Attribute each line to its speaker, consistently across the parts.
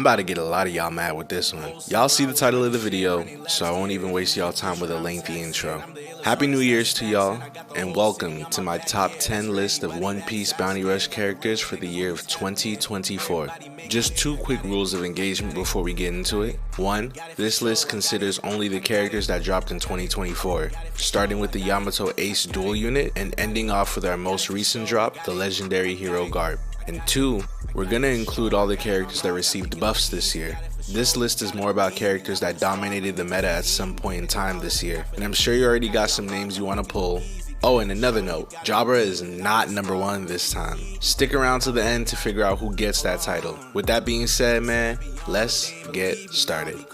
Speaker 1: I'm about to get a lot of y'all mad with this one. Y'all see the title of the video, so I won't even waste y'all time with a lengthy intro. Happy New Year's to y'all, and welcome to my top 10 list of One Piece Bounty Rush characters for the year of 2024. Just two quick rules of engagement before we get into it. 1. This list considers only the characters that dropped in 2024, starting with the Yamato Ace Duel unit and ending off with our most recent drop, the legendary hero Garp. And 2, we're gonna include all the characters that received buffs this year. This list is more about characters that dominated the meta at some point in time this year, and I'm sure you already got some names you want to pull. Oh, and another note, Jabra is not number 1 this time. Stick around to the end to figure out who gets that title. With that being said, man, let's get started.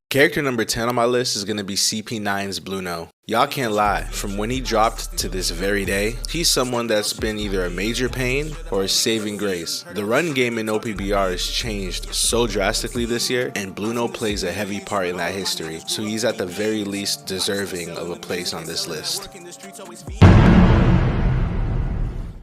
Speaker 1: Character number 10 on my list is going to be CP9's Blueno. Y'all can't lie, from when he dropped to this very day, he's someone that's been either a major pain or a saving grace. The run game in OPBR has changed so drastically this year, and Blueno plays a heavy part in that history, so he's at the very least deserving of a place on this list.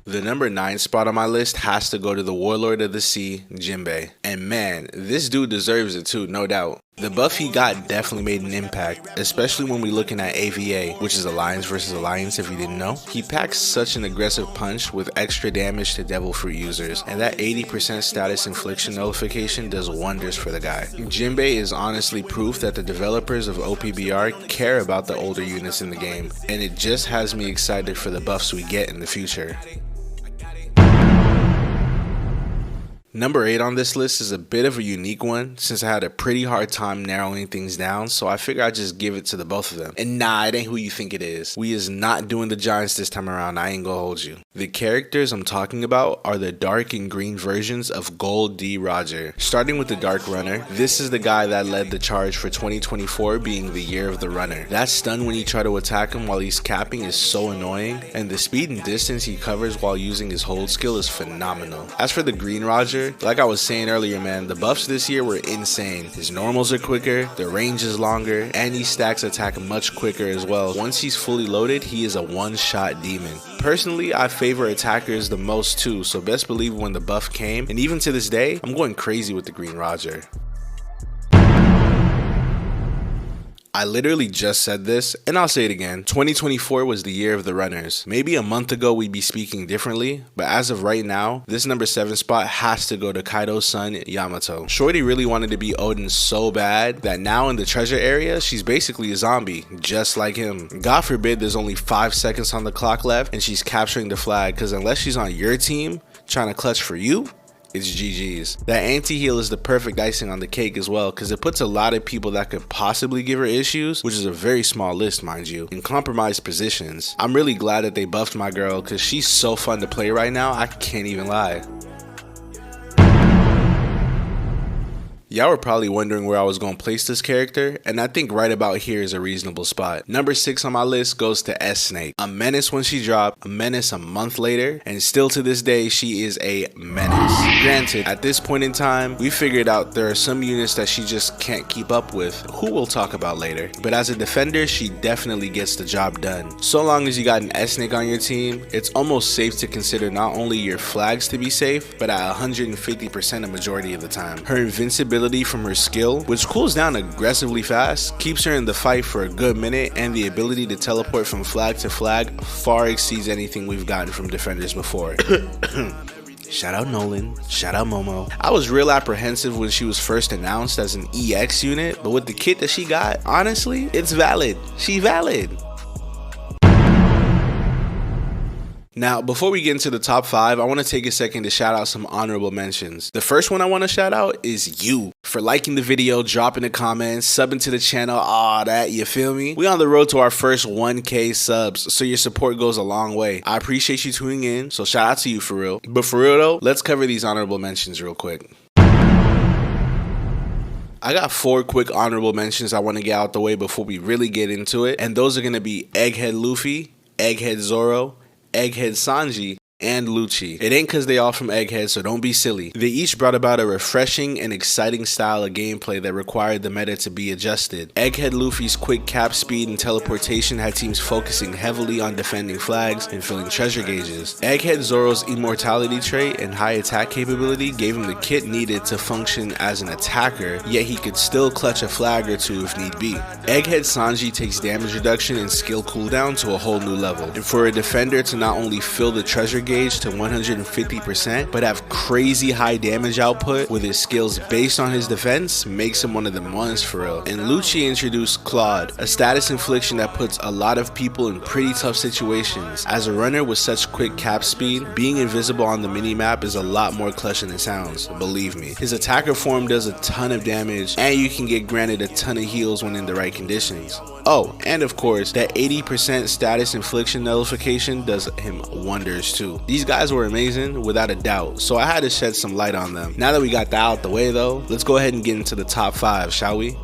Speaker 1: The number 9 spot on my list has to go to the Warlord of the Sea, Jinbei. And man, this dude deserves it too, no doubt. The buff he got definitely made an impact, especially when we're looking at AVA, which is Alliance versus Alliance if you didn't know. He packs such an aggressive punch with extra damage to Devil Fruit users, and that 80% status infliction notification does wonders for the guy. Jinbei is honestly proof that the developers of OPBR care about the older units in the game, and it just has me excited for the buffs we get in the future. Number 8 on this list is a bit of a unique one since I had a pretty hard time narrowing things down, so I figure I'd just give it to the both of them. And nah, it ain't who you think it is. We is not doing the Giants this time around, I ain't gonna hold you. The characters I'm talking about are the dark and green versions of Gold D. Roger. Starting with the Dark Runner, this is the guy that led the charge for 2024 being the year of the runner. That stun when you try to attack him while he's capping is so annoying, and the speed and distance he covers while using his hold skill is phenomenal. As for the Green Roger, like I was saying earlier, man, the buffs this year were insane. His normals are quicker, the range is longer, and he stacks attack much quicker as well. Once he's fully loaded, he is a one-shot demon. Personally, I favor attackers the most too, so best believe when the buff came, and even to this day, I'm going crazy with the Green Roger. I literally just said this, and I'll say it again. 2024 was the year of the runners. Maybe a month ago we'd be speaking differently, but as of right now, this number 7 spot has to go to Kaido's son, Yamato. Shorty really wanted to be Odin so bad that now in the treasure area, she's basically a zombie, just like him. God forbid there's only 5 seconds on the clock left and she's capturing the flag, because unless she's on your team, trying to clutch for you, it's GG's. That anti-heal is the perfect icing on the cake as well, because it puts a lot of people that could possibly give her issues, which is a very small list mind you, in compromised positions. I'm really glad that they buffed my girl, because she's so fun to play right now, I can't even lie. Y'all were probably wondering where I was going to place this character, and I think right about here is a reasonable spot. Number 6 on my list goes to S-Snake. A menace when she dropped, a menace a month later, and still to this day, she is a menace. Granted, at this point in time, we figured out there are some units that she just can't keep up with, who we'll talk about later. But as a defender, she definitely gets the job done. So long as you got an S-Snake on your team, it's almost safe to consider not only your flags to be safe, but at 150% a majority of the time. Her invincibility from her skill, which cools down aggressively fast, keeps her in the fight for a good minute, and the ability to teleport from flag to flag far exceeds anything we've gotten from defenders before. Shout out Nolan, shout out Momo. I was real apprehensive when she was first announced as an EX unit, but with the kit that she got, honestly, it's valid. She valid. Now, before we get into the top 5, I want to take a second to shout out some honorable mentions. The first one I want to shout out is you for liking the video, dropping a comment, subbing to the channel, all that, you feel me? We on the road to our first 1K subs, so your support goes a long way. I appreciate you tuning in, so shout out to you for real. But for real though, let's cover these honorable mentions real quick. I got 4 quick honorable mentions I want to get out the way before we really get into it, and those are going to be Egghead Luffy, Egghead Zoro, Egghead Sanji, and Lucci. It ain't cause they all from Egghead, so don't be silly. They each brought about a refreshing and exciting style of gameplay that required the meta to be adjusted. Egghead Luffy's quick cap speed and teleportation had teams focusing heavily on defending flags and filling treasure gauges. Egghead Zoro's immortality trait and high attack capability gave him the kit needed to function as an attacker, yet he could still clutch a flag or two if need be. Egghead Sanji takes damage reduction and skill cooldown to a whole new level. And for a defender to not only fill the treasure gauge to 150%, but have crazy high damage output with his skills based on his defense makes him one of them ones for real. And Lucci introduced Claude, a status infliction that puts a lot of people in pretty tough situations. As a runner with such quick cap speed, being invisible on the minimap is a lot more clutch than it sounds, believe me. His attacker form does a ton of damage, and you can get granted a ton of heals when in the right conditions. Oh, and of course, that 80% status infliction nullification does him wonders too. These guys were amazing, without a doubt, so I had to shed some light on them. Now that we got that out the way though, let's go ahead and get into the top 5, shall we?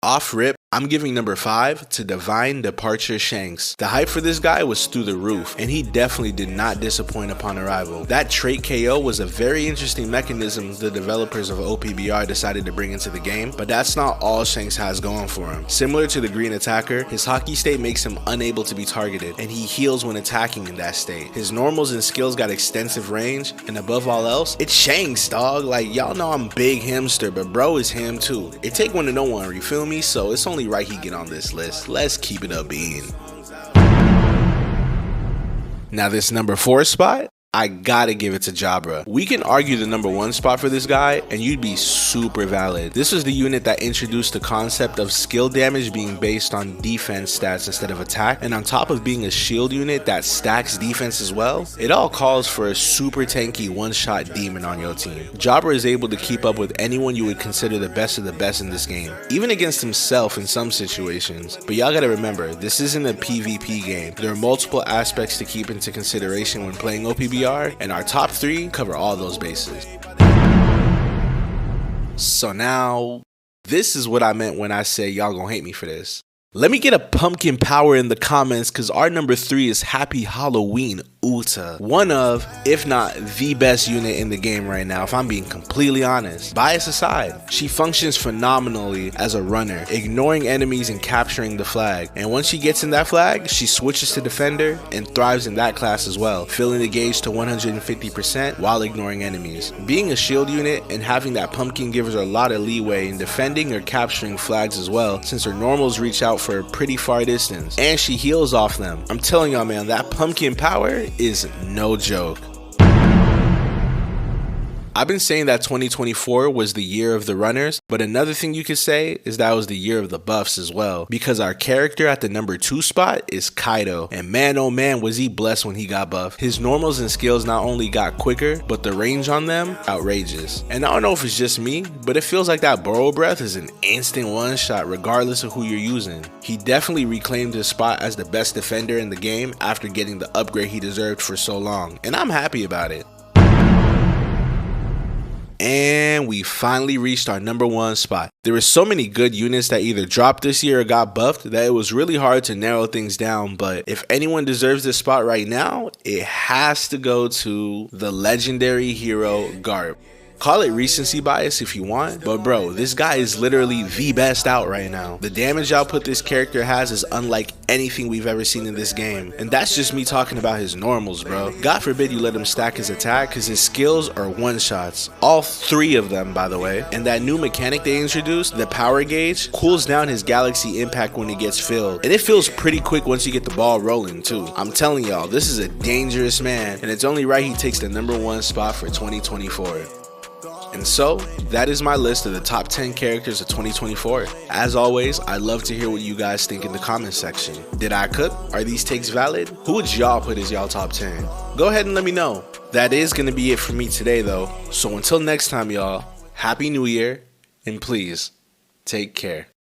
Speaker 1: Off rip, I'm giving number 5 to Divine Departure Shanks. The hype for this guy was through the roof, and he definitely did not disappoint upon arrival. That trait KO was a very interesting mechanism the developers of OPBR decided to bring into the game, but that's not all Shanks has going for him. Similar to the green attacker, his hockey state makes him unable to be targeted, and he heals when attacking in that state. His normals and skills got extensive range, and above all else, it's Shanks, dog. Like, y'all know I'm big hamster, but bro is him too. It take one to know one, you feel me? So it's only right he get on this list. Let's keep it up being. Now this number 4 spot, I gotta give it to Jabra. We can argue the number 1 spot for this guy and you'd be super valid. This was the unit that introduced the concept of skill damage being based on defense stats instead of attack, and on top of being a shield unit that stacks defense as well, it all calls for a super tanky one-shot demon on your team. Jabra is able to keep up with anyone you would consider the best of the best in this game, even against himself in some situations. But y'all gotta remember, this isn't a PvP game. There are multiple aspects to keep into consideration when playing OPBR, and our top 3 cover all those bases. So now, this is what I meant when I say y'all gonna hate me for this. Let me get a pumpkin power in the comments, because our number 3 is Happy Halloween Uta. One of, if not the best unit in the game right now, if I'm being completely honest. Bias aside, she functions phenomenally as a runner, ignoring enemies and capturing the flag. And once she gets in that flag, she switches to defender and thrives in that class as well, filling the gauge to 150% while ignoring enemies. Being a shield unit and having that pumpkin gives her a lot of leeway in defending or capturing flags as well, since her normals reach out for a pretty far distance, and she heals off them. I'm telling y'all, man, that pumpkin power is no joke. I've been saying that 2024 was the year of the runners, but another thing you could say is that was the year of the buffs as well, because our character at the number 2 spot is Kaido, and man oh man was he blessed when he got buffed. His normals and skills not only got quicker, but the range on them, outrageous. And I don't know if it's just me, but it feels like that Burrow Breath is an instant one shot regardless of who you're using. He definitely reclaimed his spot as the best defender in the game after getting the upgrade he deserved for so long, and I'm happy about it. And we finally reached our number 1 spot. There were so many good units that either dropped this year or got buffed that it was really hard to narrow things down, but if anyone deserves this spot right now, it has to go to the legendary hero Garp. Call it recency bias if you want, but bro, this guy is literally the best out right now. The damage output this character has is unlike anything we've ever seen in this game, and that's just me talking about his normals, bro. God forbid you let him stack his attack, because his skills are one-shots. All 3 of them, by the way. And that new mechanic they introduced, the power gauge, cools down his galaxy impact when it gets filled, and it fills pretty quick once you get the ball rolling too. I'm telling y'all, this is a dangerous man, and it's only right he takes the number 1 spot for 2024. And so, that is my list of the top 10 characters of 2024. As always, I'd love to hear what you guys think in the comment section. Did I cook? Are these takes valid? Who would y'all put as y'all top 10? Go ahead and let me know. That is going to be it for me today though. So until next time y'all, Happy New Year, and please, take care.